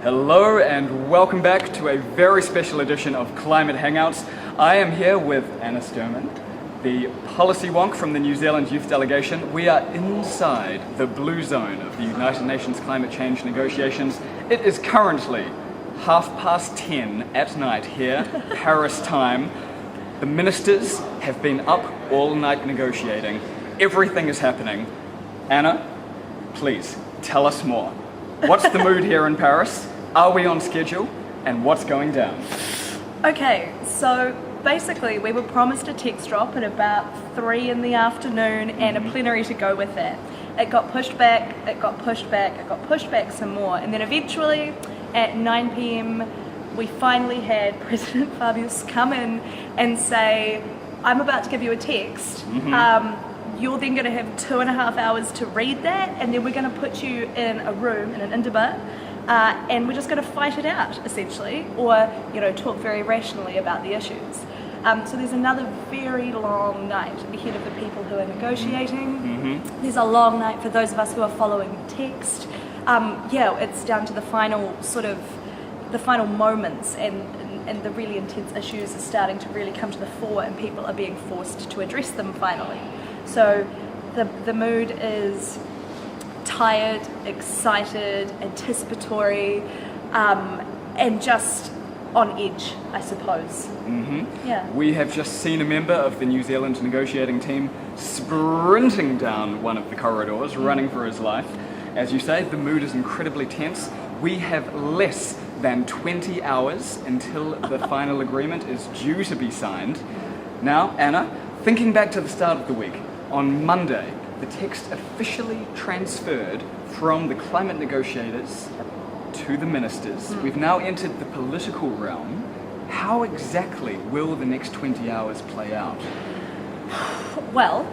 Hello and welcome back to a very special edition of Climate Hangouts. I am here with Anna Sturman, the policy wonk from the New Zealand Youth Delegation. We are inside the blue zone of the United Nations climate change negotiations. It is currently 10:30 at night here, Paris time. The ministers have been up all night negotiating. Everything is happening. Anna, please tell us more. What's the mood here in Paris? Are we on schedule? And what's going down? Okay, so basically we were promised a text drop at about 3 in the afternoon and a plenary to go with that. It got pushed back, it got pushed back, it got pushed back some more, and then eventually at 9 p.m. we finally had President Fabius come in and say, I'm about to give you a text. You're then going to have 2.5 hours to read that, and then we're going to put you in a room, in an indebat, and we're just going to fight it out, essentially, or, talk very rationally about the issues. So there's another very long night ahead of the people who are negotiating. There's a long night for those of us who are following text. It's down to the final moments, and the really intense issues are starting to really come to the fore, and people are being forced to address them finally. So the mood is tired, excited, anticipatory, and just on edge, I suppose. Yeah. We have just seen a member of the New Zealand negotiating team sprinting down one of the corridors, running for his life. As you say, the mood is incredibly tense. We have less than 20 hours until the final agreement is due to be signed. Now, Anna, thinking back to the start of the week, on Monday, the text officially transferred from the climate negotiators to the ministers. We've now entered the political realm. How exactly will the next 20 hours play out? Well,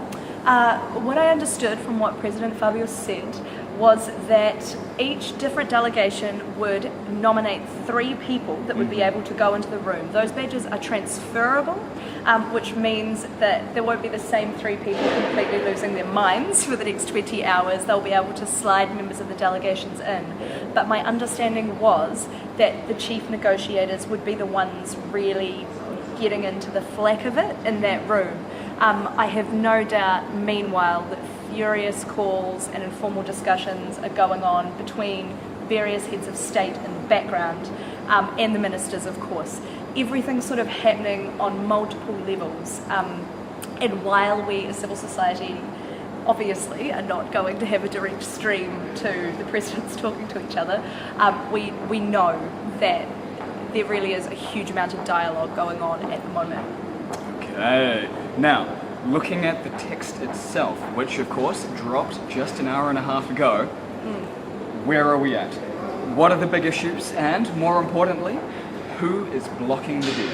what I understood from what President Fabius said was that each different delegation would nominate 3 people that would be able to go into the room. Those badges are transferable, which means that there won't be the same 3 people completely losing their minds for the next 20 hours. They'll be able to slide members of the delegations in. But my understanding was that the chief negotiators would be the ones really getting into the flack of it in that room. I have no doubt, meanwhile, that furious calls and informal discussions are going on between various heads of state in the background, and the ministers, of course. Everything's sort of happening on multiple levels, and while we as civil society obviously are not going to have a direct stream to the presidents talking to each other, we know that there really is a huge amount of dialogue going on at the moment. Okay, now, looking at the text itself, which of course dropped just an hour and a half ago, where are we at? What are the big issues? And more importantly, who is blocking the deal?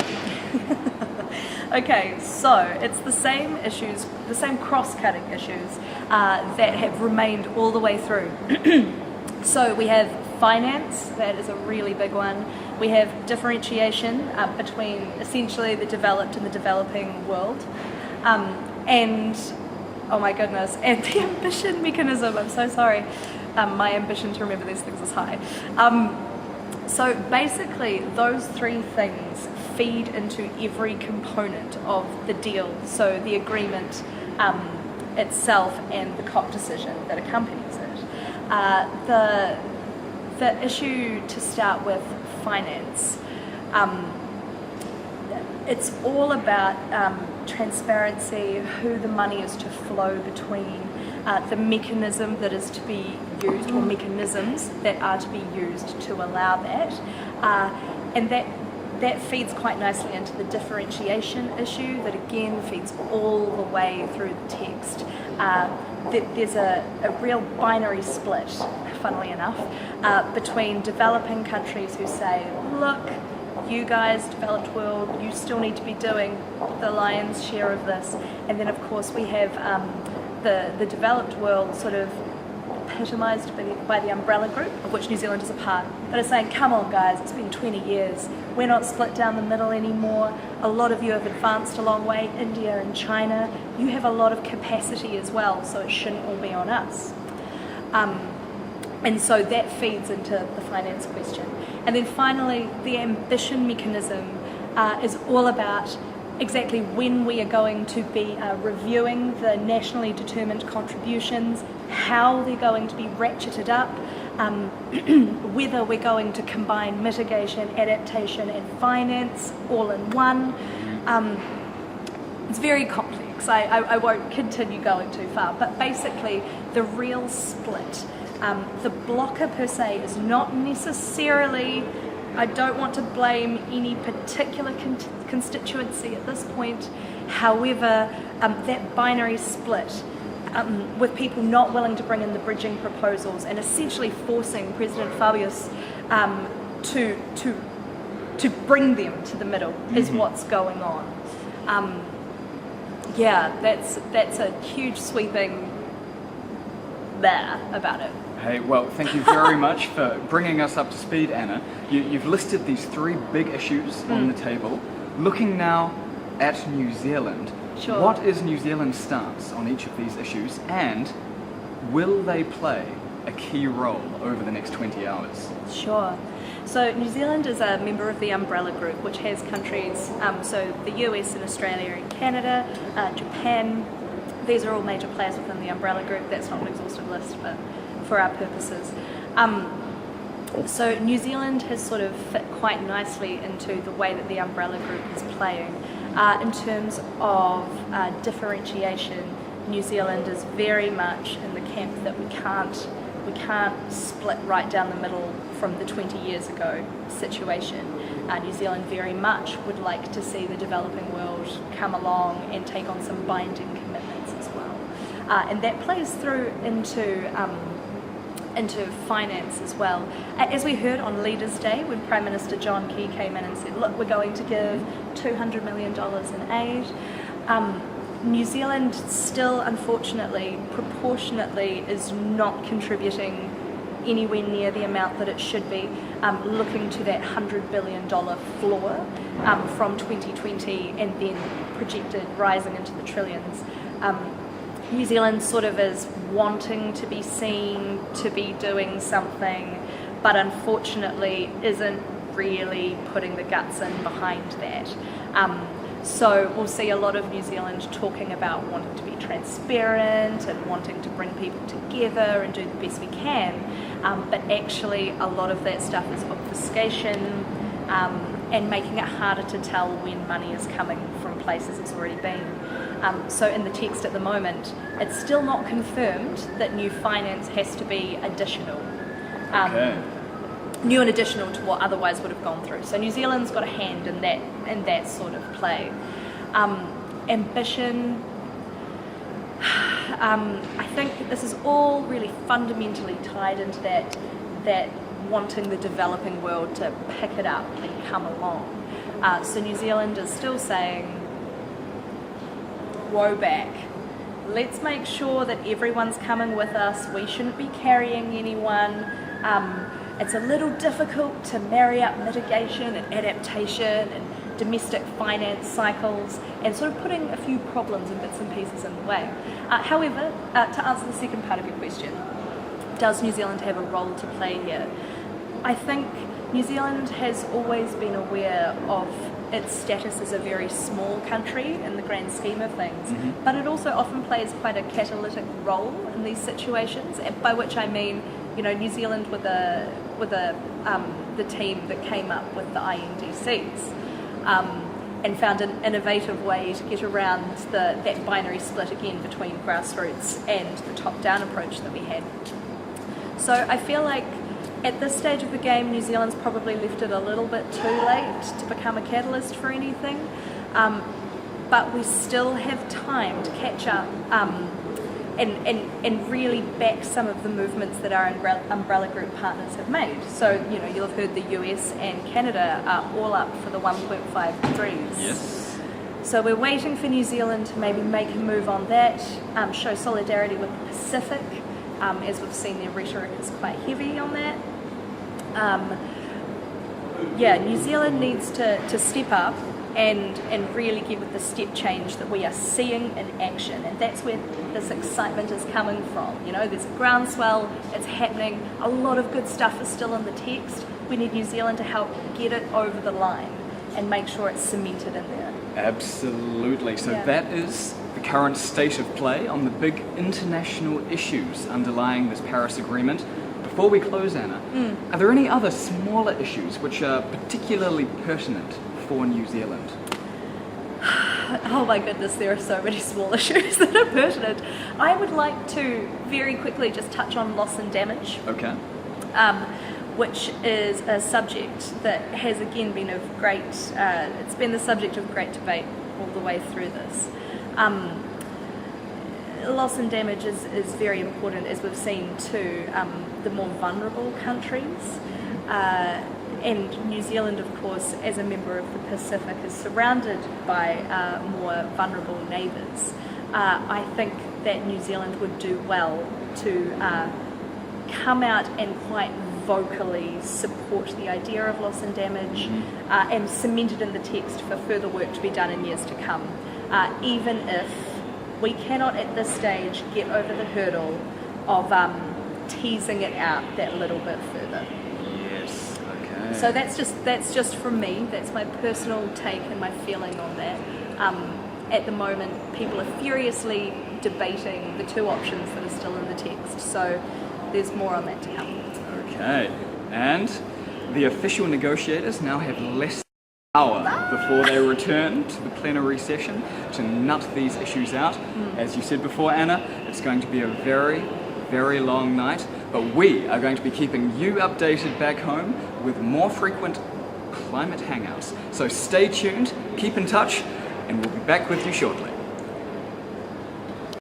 Okay, so it's the same issues, the same cross-cutting issues that have remained all the way through. So we have finance, that is a really big one. We have differentiation between essentially the developed and the developing world. And, oh my goodness, and the ambition mechanism, I'm so sorry. My ambition to remember these things is high. So basically, those 3 things feed into every component of the deal. So the agreement itself and the COP decision that accompanies it. The issue to start with, finance. It's all about transparency, who the money is to flow between, the mechanism that is to be used, or mechanisms that are to be used to allow that, and that feeds quite nicely into the differentiation issue that again feeds all the way through the text. There's a real binary split, funnily enough, between developing countries who say, look, you guys, developed world, you still need to be doing the lion's share of this. And then, of course, we have the developed world sort of epitomised by the umbrella group, of which New Zealand is a part, that are saying, come on guys, it's been 20 years, we're not split down the middle anymore, a lot of you have advanced a long way, India and China, you have a lot of capacity as well, so it shouldn't all be on us. And so that feeds into the finance question. And then finally, the ambition mechanism is all about exactly when we are going to be reviewing the nationally determined contributions, how they're going to be ratcheted up, whether we're going to combine mitigation, adaptation and finance all in one. It's very complex. I won't continue going too far, but basically the real split, the blocker per se is not necessarily, I don't want to blame any particular constituency at this point. However, that binary split, with people not willing to bring in the bridging proposals and essentially forcing President Fabius to bring them to the middle is what's going on. That's a huge sweeping there about it. Hey, well, thank you very much for bringing us up to speed, Anna. You've listed these three big issues on the table. Looking now at New Zealand, Sure. What is New Zealand's stance on each of these issues, and will they play a key role over the next 20 hours? Sure. So New Zealand is a member of the Umbrella Group, which has countries, so the US and Australia and Canada, Japan. These are all major players within the Umbrella Group. That's not an exhaustive list, but for our purposes. So New Zealand has sort of fit quite nicely into the way that the Umbrella Group is playing. In terms of differentiation, New Zealand is very much in the camp that we can't split right down the middle from the 20 years ago situation. New Zealand very much would like to see the developing world come along and take on some binding commitments as well. And that plays through into finance as well. As we heard on Leaders' Day, when Prime Minister John Key came in and said, look, we're going to give $200 million in aid. New Zealand still, unfortunately, proportionately is not contributing anywhere near the amount that it should be, looking to that $100 billion floor from 2020 and then projected rising into the trillions. New Zealand sort of is wanting to be seen to be doing something, but unfortunately isn't really putting the guts in behind that. So we'll see a lot of New Zealand talking about wanting to be transparent and wanting to bring people together and do the best we can, but actually a lot of that stuff is obfuscation and making it harder to tell when money is coming from places it's already been. So in the text at the moment, it's still not confirmed that new finance has to be additional. New and additional to what otherwise would have gone through. So New Zealand's got a hand in that sort of play. Ambition, I think this is all really fundamentally tied into that wanting the developing world to pick it up and come along. So New Zealand is still saying, woe back. Let's make sure that everyone's coming with us. We shouldn't be carrying anyone. It's a little difficult to marry up mitigation and adaptation and domestic finance cycles and sort of putting a few problems and bits and pieces in the way. However, to answer the second part of your question, does New Zealand have a role to play here? I think New Zealand has always been aware of its status as a very small country in the grand scheme of things, but it also often plays quite a catalytic role in these situations, by which I mean, you know, New Zealand with the team that came up with the INDCs and found an innovative way to get around that binary split again between grassroots and the top-down approach that we had. So I feel like at this stage of the game, New Zealand's probably left it a little bit too late to become a catalyst for anything, but we still have time to catch up and really back some of the movements that our umbrella group partners have made. So, you know, you'll have heard the US and Canada are all up for the 1.5 degrees. Yes. So we're waiting for New Zealand to maybe make a move on that, show solidarity with the Pacific, as we've seen their rhetoric is quite heavy on that. New Zealand needs to step up and really get with the step change that we are seeing in action. And that's where this excitement is coming from. You know, there's a groundswell, it's happening, a lot of good stuff is still in the text. We need New Zealand to help get it over the line and make sure it's cemented in there. Absolutely. So that is the current state of play on the big international issues underlying this Paris Agreement. Before we close, Anna, are there any other smaller issues which are particularly pertinent for New Zealand? Oh my goodness, there are so many small issues that are pertinent. I would like to very quickly just touch on loss and damage. Okay. Which is a subject that has again been of great, it's been the subject of great debate all the way through this. Loss and damage is very important, as we've seen, to the more vulnerable countries. And New Zealand, of course, as a member of the Pacific, is surrounded by more vulnerable neighbours. I think that New Zealand would do well to come out and quite vocally support the idea of loss and damage and cement it in the text for further work to be done in years to come, even if we cannot at this stage get over the hurdle of teasing it out that little bit further. Yes, okay. So that's just from me, that's my personal take and my feeling on that. At the moment, people are furiously debating the two options that are still in the text, so there's more on that to come. Okay, and the official negotiators now have less hour before they return to the plenary session to nut these issues out. As you said before, Anna, it's going to be a very, very long night, but we are going to be keeping you updated back home with more frequent climate hangouts. So stay tuned, keep in touch, and we'll be back with you shortly.